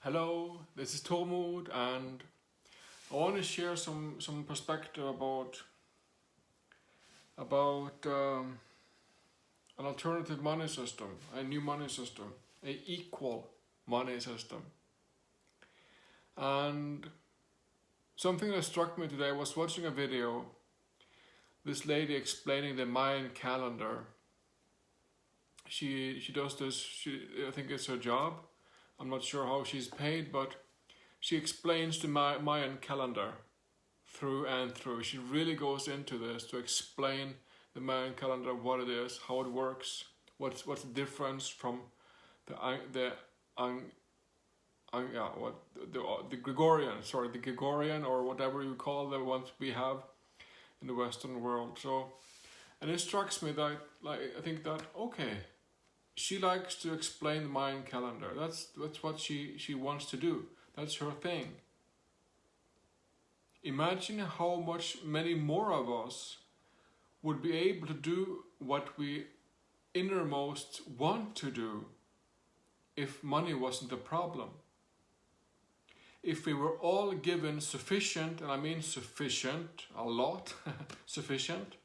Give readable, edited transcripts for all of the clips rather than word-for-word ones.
Hello, this is Tormod, and I want to share some perspective about an alternative money system, a new money system, a equal money system. And something that struck me today was watching a video. This lady explaining the Mayan calendar. She does this. I think it's her job. I'm not sure how she's paid, but she explains the Mayan calendar through and through. She really goes into this to explain the Mayan calendar, what it is, how it works, what's the difference from the Gregorian or whatever you call the ones we have in the Western world. So, and it strikes me that I think that okay, she likes to explain the Mayan calendar. That's what she wants to do. That's her thing. Imagine how many more of us would be able to do what we innermost want to do if money wasn't a problem. If we were all given sufficient, and I mean sufficient, a lot, sufficient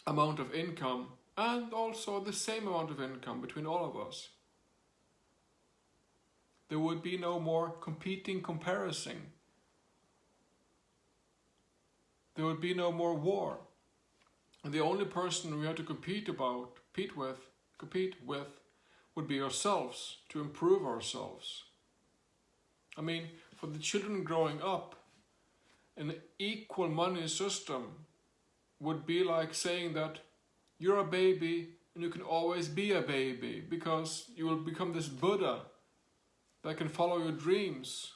amount of income, and also the same amount of income between all of us, there would be no more competing comparison. There would be no more war. And the only person we have to compete with would be ourselves, to improve ourselves. I mean, for the children growing up, an equal money system would be like saying that you're a baby and you can always be a baby because you will become this Buddha that can follow your dreams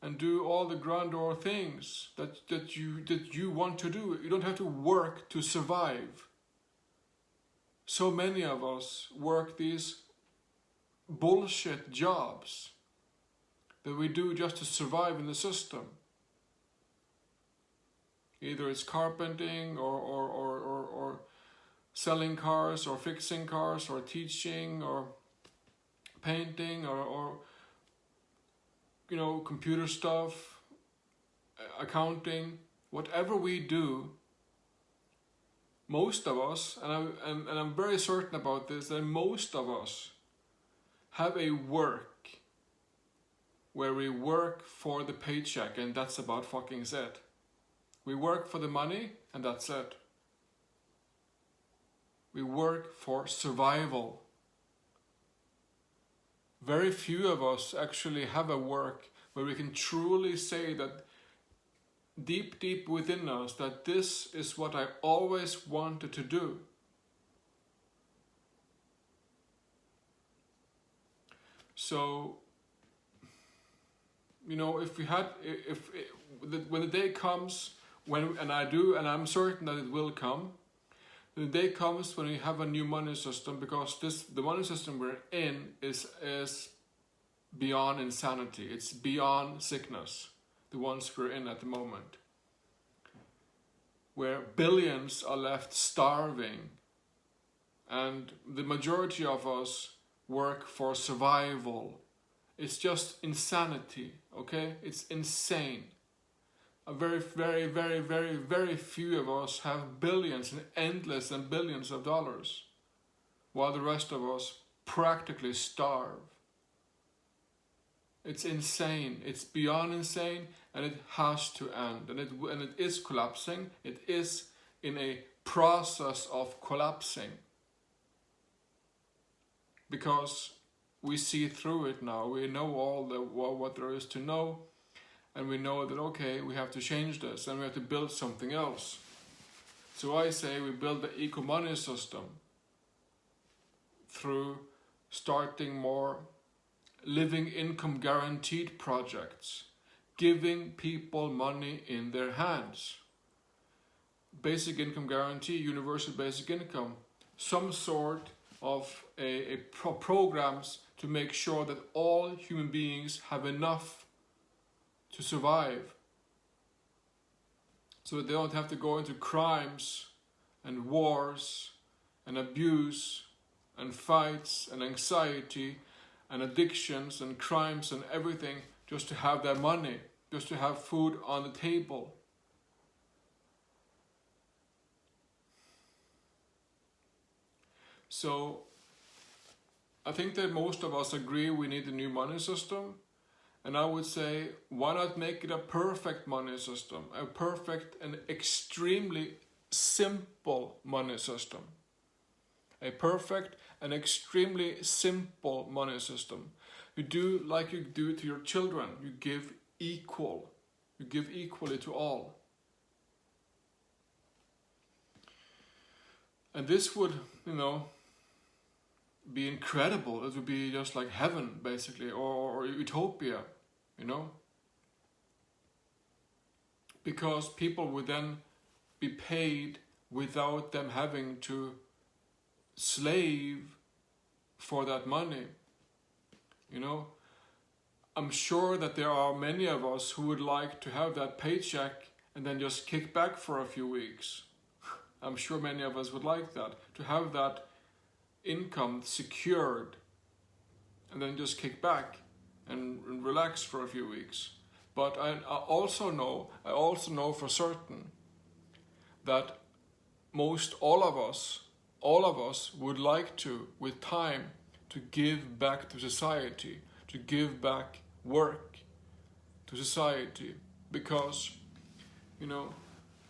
and do all the grandeur things that you want to do. You don't have to work to survive. So many of us work these bullshit jobs that we do just to survive in the system. Either it's carpenting or selling cars or fixing cars or teaching or painting or computer stuff, accounting, whatever we do. Most of us, and I'm very certain about this, that most of us have a work where we work for the paycheck, and that's about fucking it. We work for the money, and that's it. We work for survival. Very few of us actually have a work where we can truly say that deep within us that this is what I always wanted to do. So, when the day comes, and I'm certain that it will come, the day comes when we have a new money system, because the money system we're in is beyond insanity. It's beyond sickness, the ones we're in at the moment, where billions are left starving, and the majority of us work for survival. It's just insanity, okay? It's insane. A very, very, very, very, very few of us have billions and endless and billions of dollars, while the rest of us practically starve. It's insane. It's beyond insane, and it has to end. And it is collapsing. It is in a process of collapsing, because we see through it now. We know what there is to know. And we know that, okay, we have to change this and we have to build something else. So I say we build the eco money system through starting more living income guaranteed projects, giving people money in their hands. Basic income guarantee, universal basic income, some sort of programs to make sure that all human beings have enough to survive, so that they don't have to go into crimes and wars and abuse and fights and anxiety and addictions and crimes and everything just to have their money, just to have food on the table. So I think that most of us agree we need a new money system. And I would say, why not make it a perfect money system? A perfect and extremely simple money system. A perfect and extremely simple money system. You do like you do to your children. You give equal. You give equally to all. And this would, be incredible. It would be just like heaven, basically, or utopia, because people would then be paid without them having to slave for that money. I'm sure that there are many of us who would like to have that paycheck and then just kick back for a few weeks. I'm sure many of us would like that, to have that income secured and then just kick back and relax for a few weeks. But I also know for certain that all of us would like to, with time, to give back to society, to give back work to society, because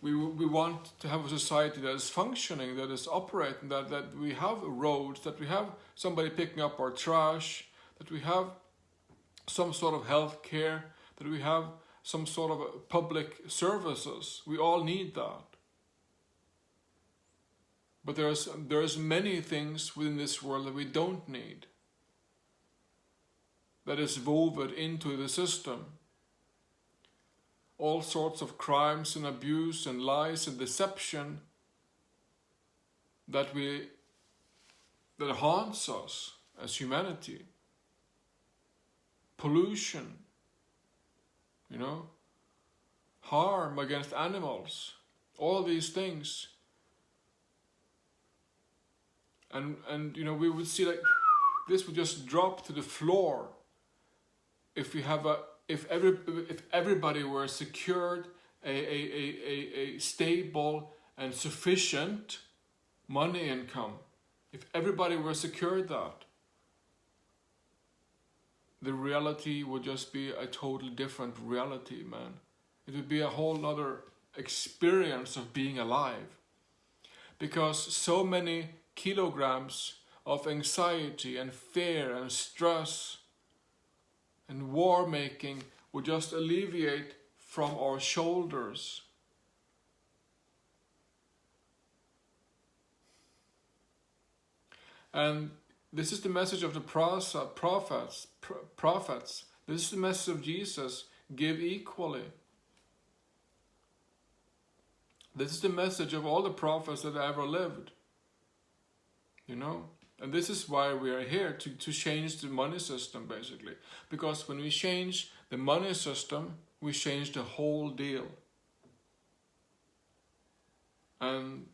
we want to have a society that is functioning, that is operating, that we have roads, that we have somebody picking up our trash, that we have some sort of health care, that we have some sort of public services. We all need that. But there's many things within this world that we don't need, that is woven into the system. All sorts of crimes and abuse and lies and deception that haunts us as humanity. Pollution, harm against animals, all these things. And we would see like this would just drop to the floor if everybody were secured a stable and sufficient money income. If everybody were secured that, the reality would just be a totally different reality, man. It would be a whole other experience of being alive. Because so many kilograms of anxiety and fear and stress and war making would just alleviate from our shoulders. And this is the message of the prophets. This is the message of Jesus. Give equally. This is the message of all the prophets that ever lived. And this is why we are here, to change the money system, basically. Because when we change the money system, we change the whole deal. And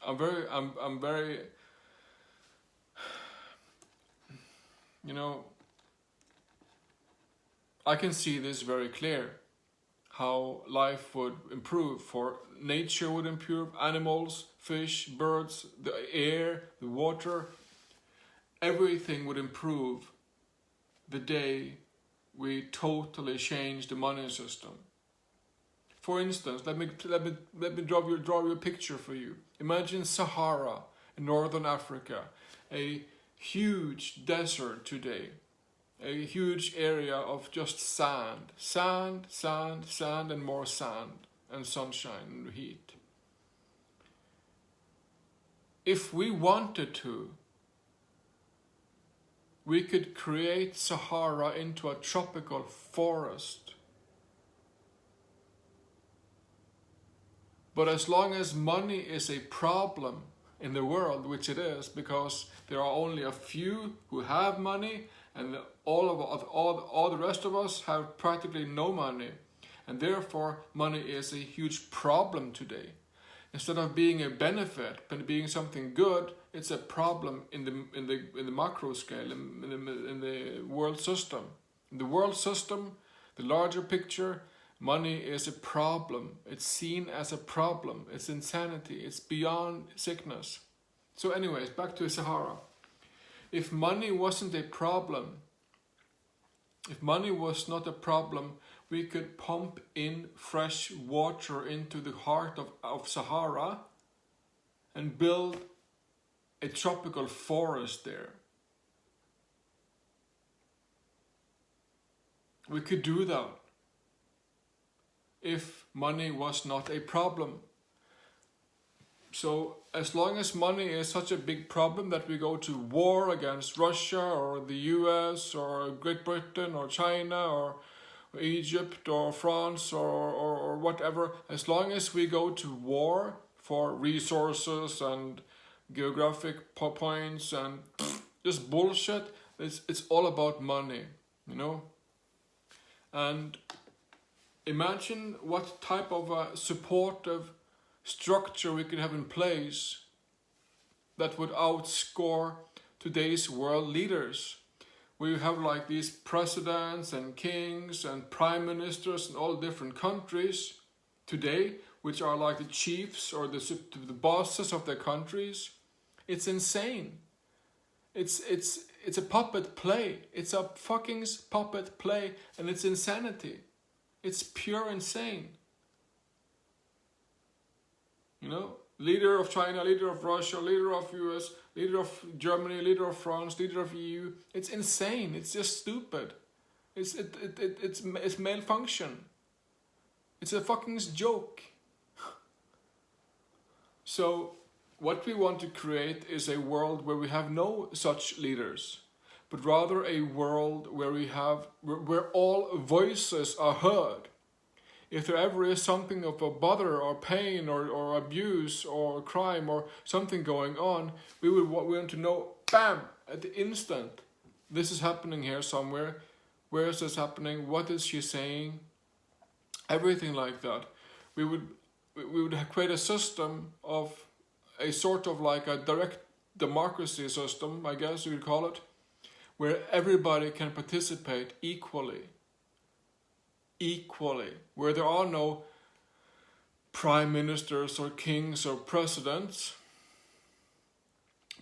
I'm very I can see this very clear, how life would improve, for nature would improve, animals, fish, birds, the air, the water, everything would improve the day we totally change the money system. For instance, let me draw you a picture for you. Imagine Sahara in northern Africa, a huge desert today, a huge area of just sand, and more sand, and sunshine and heat. If we wanted to, we could create Sahara into a tropical forest. But as long as money is a problem in the world, which it is, because there are only a few who have money, and all the rest of us have practically no money, and therefore money is a huge problem today. Instead of being a benefit, but being something good, it's a problem in the macro scale, in the world system. In the world system, the larger picture, money is a problem. It's seen as a problem. It's insanity. It's beyond sickness. So anyways, back to Sahara. If money wasn't a problem, if money was not a problem, we could pump in fresh water into the heart of Sahara and build a tropical forest there. We could do that if money was not a problem. So as long as money is such a big problem that we go to war against Russia or the US or Great Britain or China or Egypt or France or whatever, as long as we go to war for resources and geographic points and just bullshit, it's all about money, you know? And imagine what type of a supportive structure we could have in place that would outscore today's world leaders. We have like these presidents and kings and prime ministers in all different countries today, which are like the chiefs or the bosses of their countries. It's insane. It's a puppet play. It's a fucking puppet play, and it's insanity. It's pure insane. You know, leader of China, leader of Russia, leader of US, leader of Germany, leader of France, leader of EU. It's insane. It's just stupid. It's malfunction. It's a fucking joke. So what we want to create is a world where we have no such leaders, but rather a world where all voices are heard. If there ever is something of a bother or pain or abuse or crime or something going on, we want to know, bam, at the instant, this is happening here somewhere. Where is this happening? What is she saying? Everything like that. We would create a system of a sort of like a direct democracy system, I guess you could call it, where everybody can participate equally, where there are no prime ministers or kings or presidents,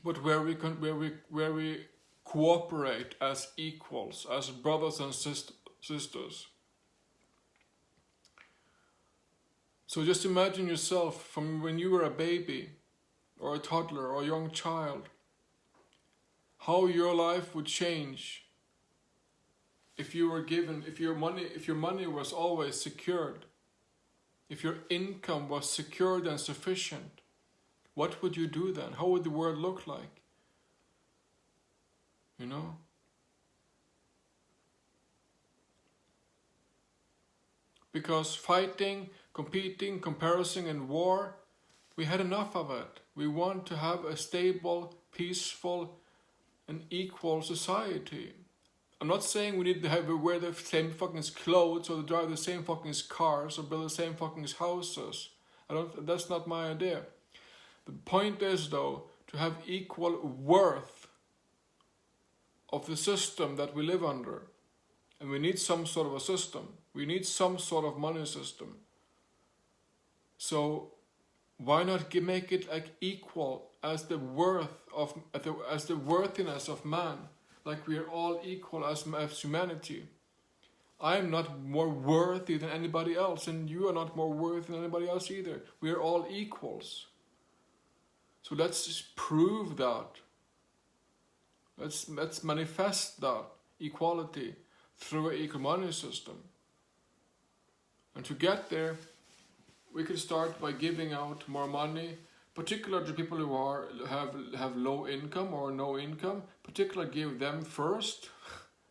but where we cooperate as equals, as brothers and sisters. So just imagine yourself from when you were a baby or a toddler or a young child, how your life would change if your money was always secured, if your income was secured and sufficient. What would you do then? How would the world look like? You know? Because fighting, competing, comparison and war, we had enough of it. We want to have a stable, peaceful and equal society. I'm not saying we need to wear the same fucking clothes or drive the same fucking cars or build the same fucking houses. That's not my idea. The point is though, to have equal worth of the system that we live under. And we need some sort of a system. We need some sort of money system. So why not make it like equal as the worthiness of man, like we are all equal as humanity. I am not more worthy than anybody else, and you are not more worthy than anybody else either. We are all equals. So let's just prove that. Let's manifest that equality through an equal money system. And to get there, we could start by giving out more money, particularly to people who have low income or no income. Particularly give them first.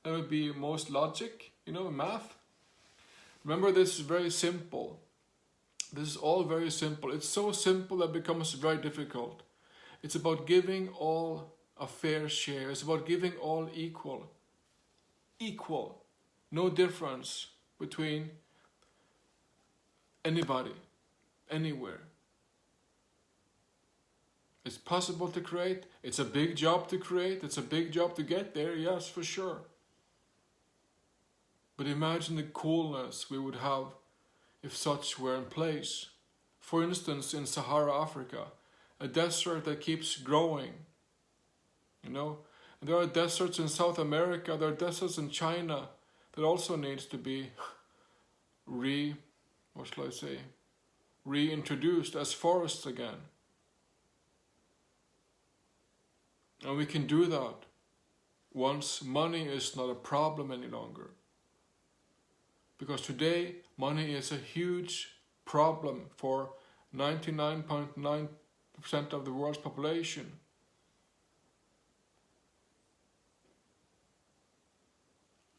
That would be most logic, math. Remember, this is very simple. This is all very simple. It's so simple that it becomes very difficult. It's about giving all a fair share. It's about giving all equal. Equal. No difference between anybody, anywhere. It's possible to create. It's a big job to create. It's a big job to get there, yes, for sure. But imagine the coolness we would have if such were in place. For instance, in Sahara, Africa, a desert that keeps growing. You know, and there are deserts in South America, there are deserts in China that also needs to be reintroduced as forests again. And we can do that once money is not a problem any longer. Because today, money is a huge problem for 99.9% of the world's population.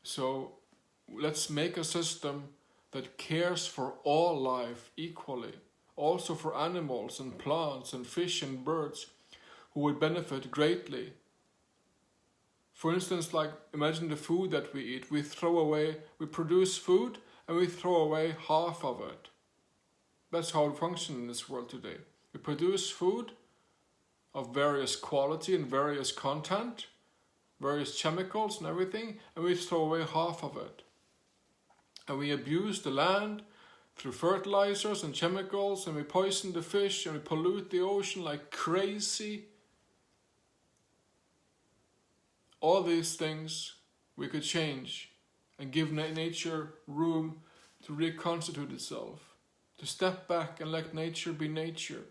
So let's make a system that cares for all life equally, also for animals and plants and fish and birds who would benefit greatly. For instance, like imagine the food that we eat. We produce food and we throw away half of it. That's how it functions in this world today. We produce food of various quality and various content, various chemicals and everything, and we throw away half of it. And we abuse the land through fertilizers and chemicals, and we poison the fish and we pollute the ocean like crazy. All these things we could change and give nature room to reconstitute itself, to step back and let nature be nature.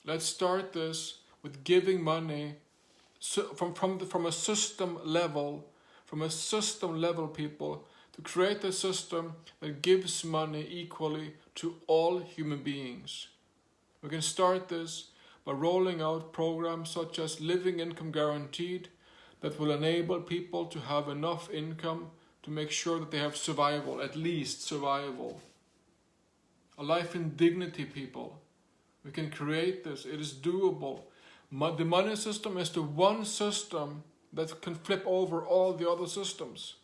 Let's start this with giving money from a system level, people, to create a system that gives money equally to all human beings. We can start this by rolling out programs such as Living Income Guaranteed that will enable people to have enough income to make sure that they have survival, at least survival. A life in dignity, people. We can create this. It is doable. The money system is the one system that can flip over all the other systems.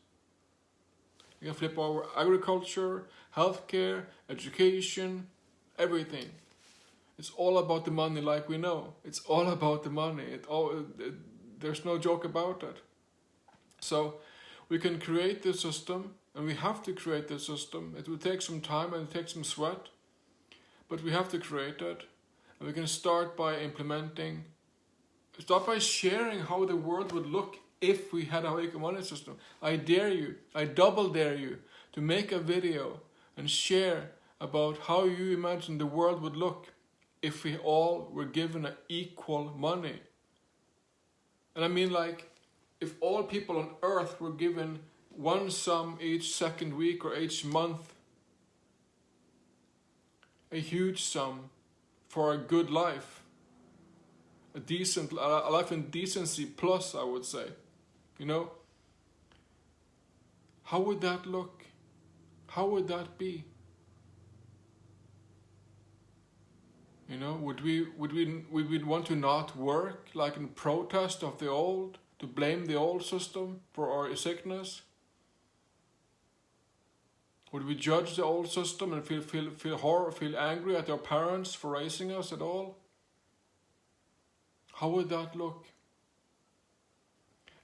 You can flip over agriculture, healthcare, education, everything. It's all about the money, like we know. It's all about the money. There's no joke about it. So we can create this system, and we have to create this system. It will take some time and it takes some sweat, but we have to create it. And we can start by sharing how the world would look if we had a money system. I double dare you to make a video and share about how you imagine the world would look if we all were given equal money. And I mean, like, if all people on earth were given one sum each second week or each month, a huge sum for a good life, a life in decency plus, I would say, you know, how would that look? How would that be? You know, would we want to not work, like in protest of the old, to blame the old system for our sickness? Would we judge the old system and feel horror, feel angry at our parents for raising us at all? How would that look?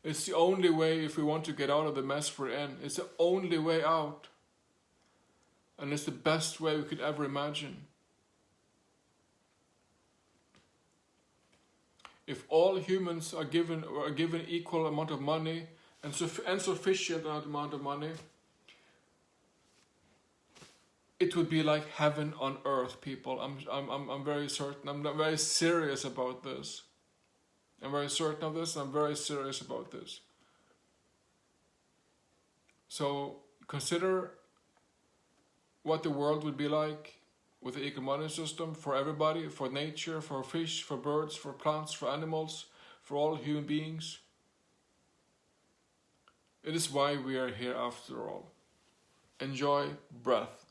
It's the only way if we want to get out of the mess we're in. It's the only way out. And it's the best way we could ever imagine. If all humans are given equal amount of money and sufficient amount of money, it would be like heaven on earth, people. I'm very certain. I'm very serious about this. I'm very certain of this. I'm very serious about this. So consider what the world would be like with the equal money system for everybody, for nature, for fish, for birds, for plants, for animals, for all human beings. It is why we are here after all. Enjoy breath.